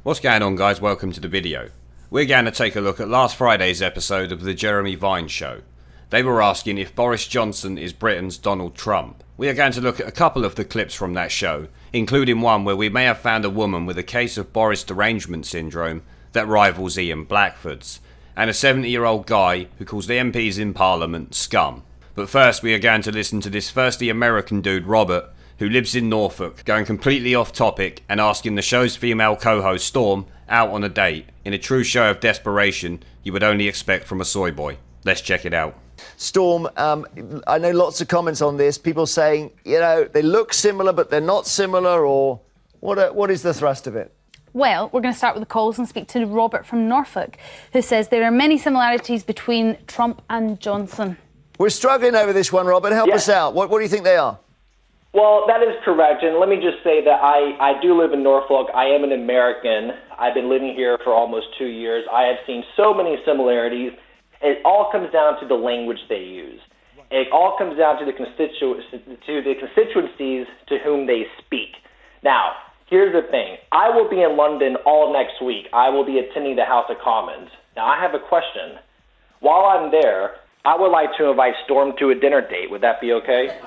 What's going on, guys? Welcome to the video. We're going to take a look at last Friday's episode of the Jeremy Vine show. They were asking if Boris Johnson is Britain's Donald Trump. We are going to look at a couple of the clips from that show, including one where we may have found a woman with a case of Boris derangement syndrome that rivals Ian Blackford's, and a 70-year-old guy who calls the MPs in Parliament scum. But first we are going to listen to this thirsty American dude Robert, who lives in Norfolk, going completely off topic and asking the show's female co-host Storm out on a date, in a true show of desperation you would only expect from a soy boy. Let's check it out. Storm, I know lots of comments on this, people saying, you know, they look similar but they're not similar, or what is the thrust of it? Well, we're going to start with the calls and speak to Robert from Norfolk, who says there are many similarities between Trump and Johnson. We're struggling over this one, Robert. Help us out. What do you think they are? Well, that is correct, and let me just say that I do live in Norfolk. I am an American. I've been living here for almost 2 years. I have seen so many similarities. It all comes down to the language they use. It all comes down to the constituencies to whom they speak. Now, here's the thing. I will be in London all next week. I will be attending the House of Commons. Now, I have a question. While I'm there, I would like to invite Storm to a dinner date. Would that be okay?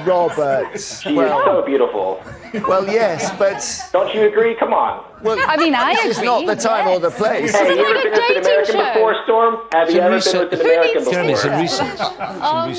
Robert. She is so beautiful. Well, yes, but... Don't you agree? Come on. Well, I mean, I agree. It's not the time or the place. Have you ever been with an American before, Storm? Have you ever been with an American before? Jeremy, some research. I'll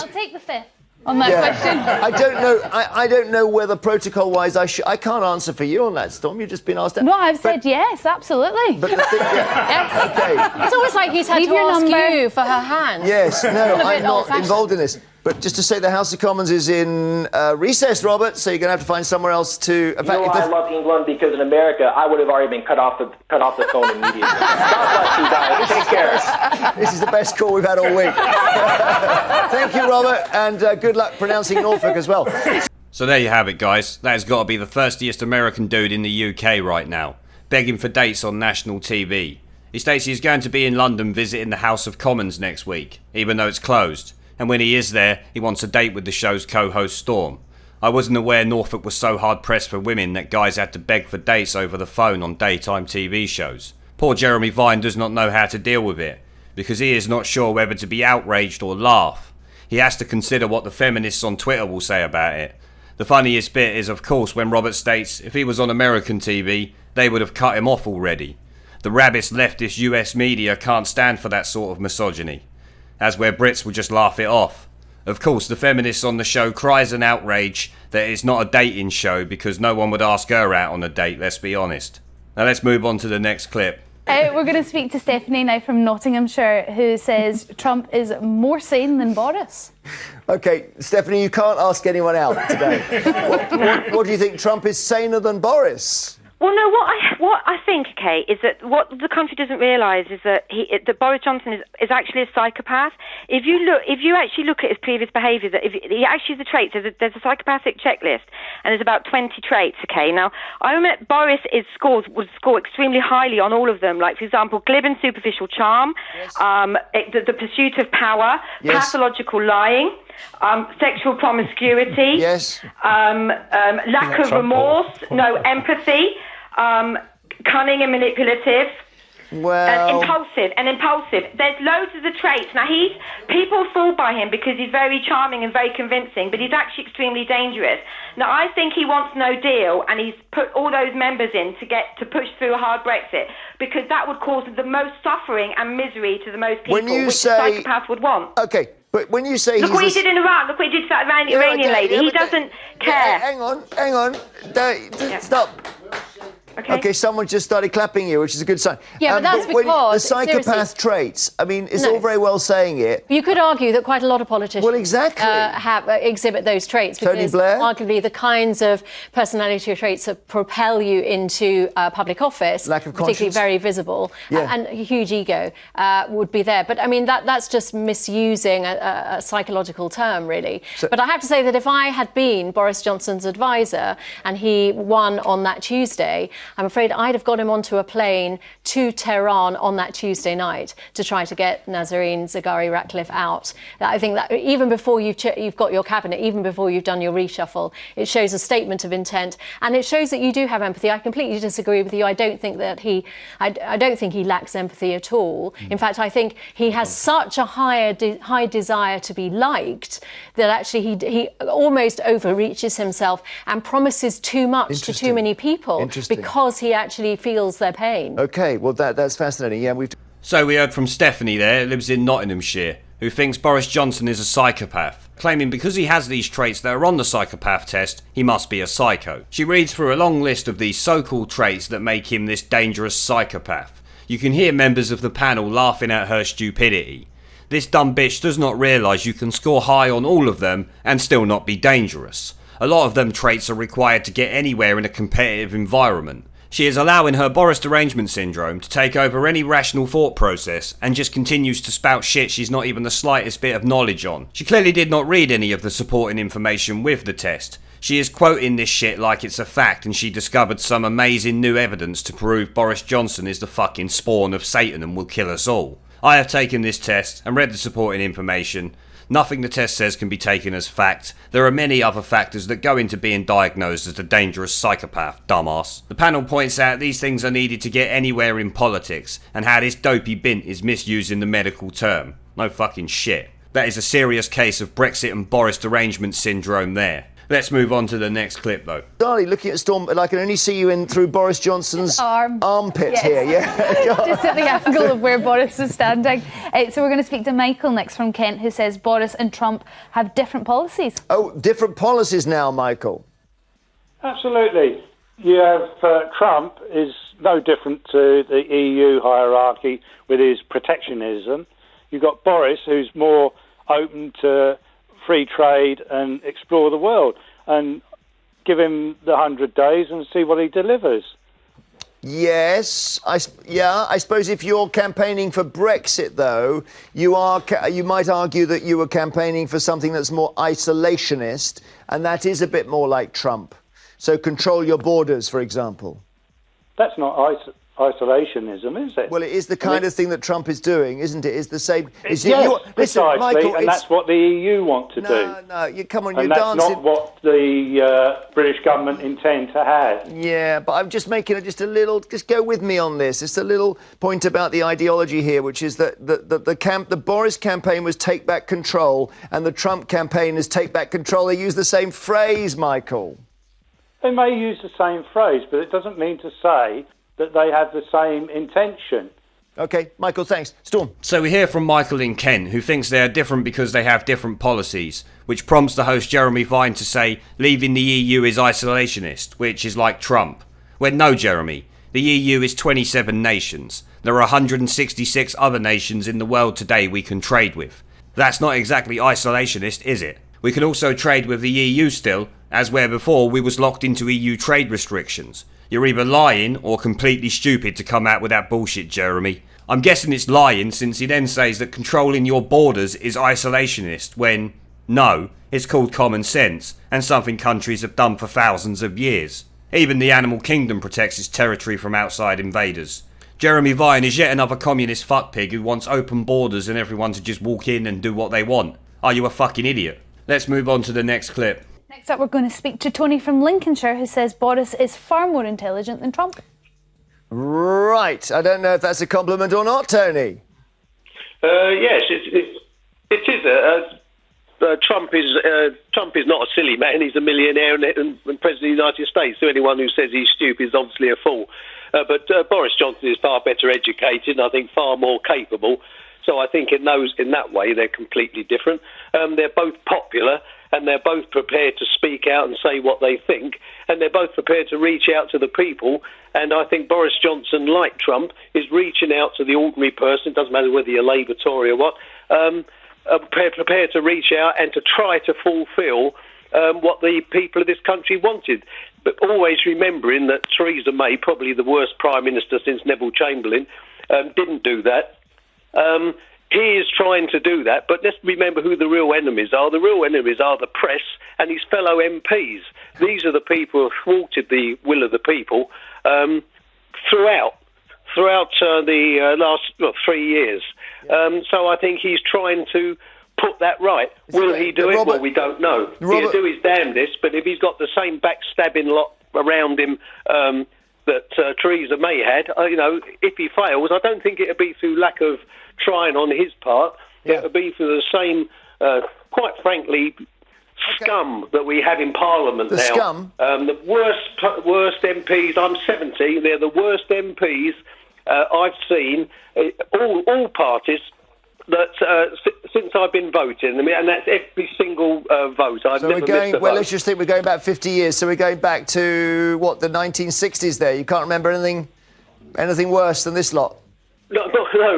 take the fifth on that question. I don't know whether protocol-wise I can't answer for you on that, Storm. You've just been asked that. No, I've said yes, absolutely. But the thing, Yes. Okay. It's almost like he's had Leave to your ask number. you for her hand. Yes, no, I'm not old-fashioned. involved in this. But just to say, the House of Commons is in recess, Robert, so you're going to have to find somewhere else to... You know why I love England? Because in America, I would have already been cut off the phone immediately. God bless you guys. Take care. This is the best call we've had all week. Thank you, Robert, and good luck pronouncing Norfolk as well. So there you have it, guys. That has got to be the thirstiest American dude in the UK right now, begging for dates on national TV. He states he's going to be in London visiting the House of Commons next week, even though it's closed. And when he is there, he wants a date with the show's co-host Storm. I wasn't aware Norfolk was so hard-pressed for women that guys had to beg for dates over the phone on daytime TV shows. Poor Jeremy Vine does not know how to deal with it, because he is not sure whether to be outraged or laugh. He has to consider what the feminists on Twitter will say about it. The funniest bit is, of course, when Robert states if he was on American TV, they would have cut him off already. The rabbist leftist US media can't stand for that sort of misogyny, as where Brits will just laugh it off. Of course, the feminists on the show cries an outrage that it's not a dating show because no one would ask her out on a date, let's be honest. Now let's move on to the next clip. We're going to speak to Stephanie now from Nottinghamshire, who says Trump is more sane than Boris. OK, Stephanie, you can't ask anyone out today. What do you think? Trump is saner than Boris? Well, no, what I think, okay, is that what the country doesn't realise is that that Boris Johnson is actually a psychopath. If you actually look at his previous behaviour, that if he actually has the traits, there's a psychopathic checklist, and there's about 20 traits, okay? Now, I remember Boris would score extremely highly on all of them, like, for example, glib and superficial charm, yes. The pursuit of power, yes. Pathological lying, sexual promiscuity, yes. Lack of remorse, no empathy, cunning and manipulative, impulsive. There's loads of the traits. Now, people fall by him because he's very charming and very convincing, but he's actually extremely dangerous. Now, I think he wants no deal, and he's put all those members in to push through a hard Brexit, because that would cause the most suffering and misery to the most people, which a psychopath would want. OK. But when you say look what he did in Iran, look what he did to that Iranian lady. He doesn't care. Hang on. Stop. Okay, someone just started clapping you, which is a good sign. Yeah, but that's because... The psychopath traits, I mean, it's all very well saying it. You could argue that quite a lot of politicians exhibit those traits. Tony because Blair? Arguably the kinds of personality traits that propel you into public office, lack of particularly conscience. very visible, and a huge ego would be there. But, I mean, that's just misusing a psychological term, really. But I have to say that if I had been Boris Johnson's advisor and he won on that Tuesday, I'm afraid I'd have got him onto a plane to Tehran on that Tuesday night to try to get Nazarene Zaghari-Ratcliffe out. I think that even before you've got your cabinet, even before you've done your reshuffle, it shows a statement of intent, and it shows that you do have empathy. I completely disagree with you. I don't think that I don't think he lacks empathy at all. In fact, I think he has such a high desire to be liked that actually he almost overreaches himself and promises too much to too many people because he actually feels their pain. OK, well, that's fascinating. Yeah, So we heard from Stephanie there, who lives in Nottinghamshire, who thinks Boris Johnson is a psychopath, claiming because he has these traits that are on the psychopath test, he must be a psycho. She reads through a long list of these so-called traits that make him this dangerous psychopath. You can hear members of the panel laughing at her stupidity. This dumb bitch does not realise you can score high on all of them and still not be dangerous. A lot of them traits are required to get anywhere in a competitive environment. She is allowing her Boris derangement syndrome to take over any rational thought process and just continues to spout shit she's not even the slightest bit of knowledge on. She clearly did not read any of the supporting information with the test. She is quoting this shit like it's a fact and she discovered some amazing new evidence to prove Boris Johnson is the fucking spawn of Satan and will kill us all. I have taken this test and read the supporting information. Nothing the test says can be taken as fact. There are many other factors that go into being diagnosed as a dangerous psychopath, dumbass. The panel points out these things are needed to get anywhere in politics, and how this dopey bint is misusing the medical term. No fucking shit. That is a serious case of Brexit and Boris derangement syndrome there. Let's move on to the next clip, though. Darlie, looking at Storm, I can only see you in through Boris Johnson's armpit here. Yeah, just at the angle of where Boris is standing. So we're going to speak to Michael next from Kent, who says Boris and Trump have different policies. Oh, different policies now, Michael. Absolutely. You have Trump is no different to the EU hierarchy with his protectionism. You've got Boris, who's more open to free trade and explore the world, and give him the 100 days and see what he delivers. Yes, I suppose if you're campaigning for Brexit, though, you might argue that you were campaigning for something that's more isolationist, and that is a bit more like Trump. So control your borders, for example. That's not isolationism, is it? Well, it is the kind of thing that Trump is doing, isn't it? It's the same. Yes, precisely, Michael, and that's what the EU want to do. No, come on, and you're that's dancing. not what the British government intend to have. Yeah, but I'm just making just go with me on this. It's a little point about the ideology here, which is that the Boris campaign was take back control, and the Trump campaign is take back control. They use the same phrase, Michael. They may use the same phrase, but it doesn't mean to say that they have the same intention. OK, Michael, thanks. Storm. So we hear from Michael in Kent, who thinks they are different because they have different policies, which prompts the host Jeremy Vine to say leaving the EU is isolationist, which is like Trump. When no, Jeremy, the EU is 27 nations. There are 166 other nations in the world today we can trade with. That's not exactly isolationist, is it? We can also trade with the EU still, as where before we was locked into EU trade restrictions. You're either lying or completely stupid to come out with that bullshit, Jeremy. I'm guessing it's lying, since he then says that controlling your borders is isolationist, when, no, it's called common sense, and something countries have done for thousands of years. Even the animal kingdom protects its territory from outside invaders. Jeremy Vine is yet another communist fuckpig who wants open borders and everyone to just walk in and do what they want. Are you a fucking idiot? Let's move on to the next clip. Next up, we're going to speak to Tony from Lincolnshire, who says Boris is far more intelligent than Trump. Right. I don't know if that's a compliment or not, Tony. Yes, it is. Trump is not a silly man. He's a millionaire and president of the United States. So anyone who says he's stupid is obviously a fool. But Boris Johnson is far better educated and I think far more capable. So I think in that way they're completely different. They're both popular. And they're both prepared to speak out and say what they think, and they're both prepared to reach out to the people. And I think Boris Johnson, like Trump, is reaching out to the ordinary person, doesn't matter whether you're Labour, Tory or what, prepared to reach out and to try to fulfil what the people of this country wanted. But always remembering that Theresa May, probably the worst Prime Minister since Neville Chamberlain, didn't do that. He is trying to do that, but let's remember who the real enemies are. The real enemies are the press and his fellow MPs. These are the people who thwarted the will of the people, throughout the last 3 years. So I think he's trying to put that right. Will he do it? Robert, Well, we don't know. Robert, He'll do his damnedest, but if he's got the same backstabbing lot around him that Theresa May had, if he fails, I don't think it'll be through lack of trying on his part. Yeah. It'll be through the same, quite frankly, scum that we have in Parliament The now. scum? The worst MPs. I'm 70. They're the worst MPs I've seen. All parties that since I've been voting. I mean, and that's every single vote. I've So never we're going. missed a Well, vote. let's just think we're going back 50 years. So we're going back to what, the 1960s? There, you can't remember anything worse than this lot. No,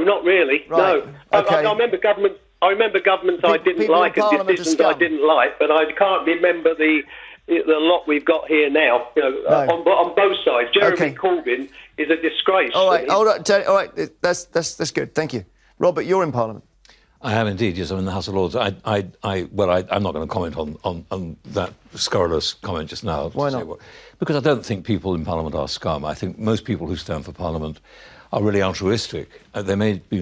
not really. Right. No, Okay. I remember government. I remember governments I didn't people in like and Parliament are decisions I scum. didn't like, but I can't remember the lot we've got here now. On both sides. Jeremy Okay. Corbyn is a disgrace. All right, hold on. All right, that's good. Thank you, Robert. You're in Parliament. I am indeed, yes, I'm in the House of Lords. I'm not going to comment on that scurrilous comment just now. Why not? Because I don't think people in Parliament are scum. I think most people who stand for Parliament are really altruistic. They may be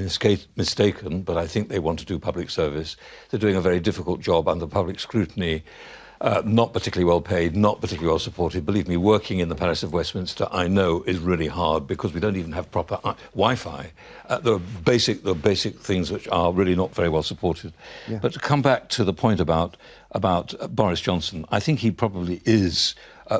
mistaken, but I think they want to do public service. They're doing a very difficult job under public scrutiny. Not particularly well paid, not particularly well supported. Believe me, working in the Palace of Westminster, I know, is really hard because we don't even have proper Wi-Fi. There are basic things which are really not very well supported. Yeah. But to come back to the point about Boris Johnson, I think he probably is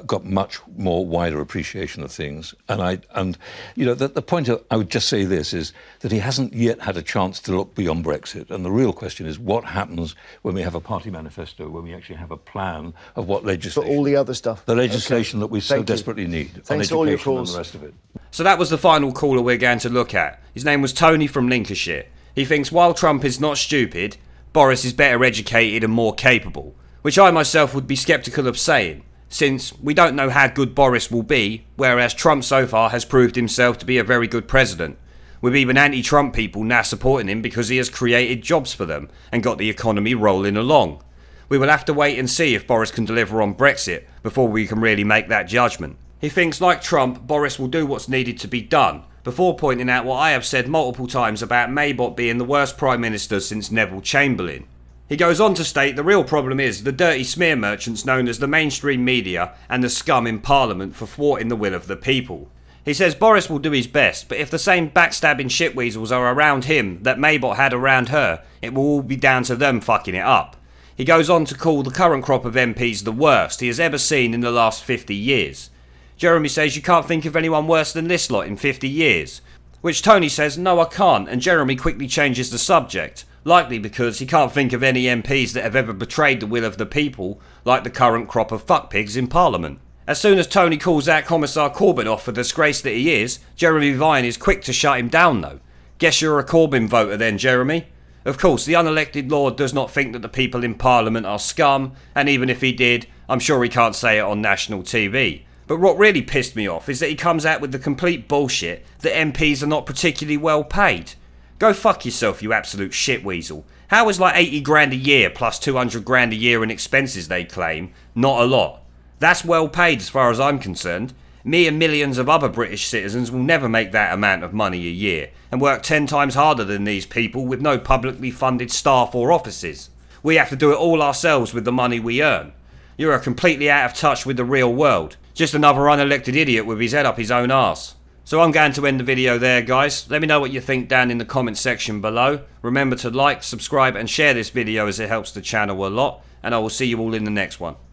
got much more wider appreciation of things. And the point I would just say this is that he hasn't yet had a chance to look beyond Brexit. And the real question is what happens when we have a party manifesto, when we actually have a plan of what legislation. For all the other stuff. The legislation that we so desperately need. Thanks on for all your education calls. and the rest of it. So that was the final caller we're going to look at. His name was Tony from Lincolnshire. He thinks while Trump is not stupid, Boris is better educated and more capable, which I myself would be sceptical of saying, since we don't know how good Boris will be, whereas Trump so far has proved himself to be a very good president, with even anti-Trump people now supporting him because he has created jobs for them and got the economy rolling along. We will have to wait and see if Boris can deliver on Brexit before we can really make that judgment. He thinks, like Trump, Boris will do what's needed to be done, before pointing out what I have said multiple times about Maybot being the worst Prime Minister since Neville Chamberlain. He goes on to state the real problem is the dirty smear merchants known as the mainstream media and the scum in Parliament for thwarting the will of the people. He says Boris will do his best, but if the same backstabbing shitweasels are around him that Maybot had around her, it will all be down to them fucking it up. He goes on to call the current crop of MPs the worst he has ever seen in the last 50 years. Jeremy says you can't think of anyone worse than this lot in 50 years. Which Tony says no I can't, and Jeremy quickly changes the subject, likely because he can't think of any MPs that have ever betrayed the will of the people like the current crop of fuckpigs in Parliament. As soon as Tony calls out Commissar Corbyn off for the disgrace that he is, Jeremy Vine is quick to shut him down though. Guess you're a Corbyn voter then, Jeremy? Of course, the unelected Lord does not think that the people in Parliament are scum, and even if he did, I'm sure he can't say it on national TV. But what really pissed me off is that he comes out with the complete bullshit that MPs are not particularly well paid. Go fuck yourself, you absolute shitweasel. How is like 80 grand a year plus 200 grand a year in expenses they claim not a lot? That's well paid as far as I'm concerned. Me and millions of other British citizens will never make that amount of money a year and work 10 times harder than these people with no publicly funded staff or offices. We have to do it all ourselves with the money we earn. You are completely out of touch with the real world. Just another unelected idiot with his head up his own arse. So I'm going to end the video there, guys. Let me know what you think down in the comments section below. Remember to like, subscribe and share this video as it helps the channel a lot. And I will see you all in the next one.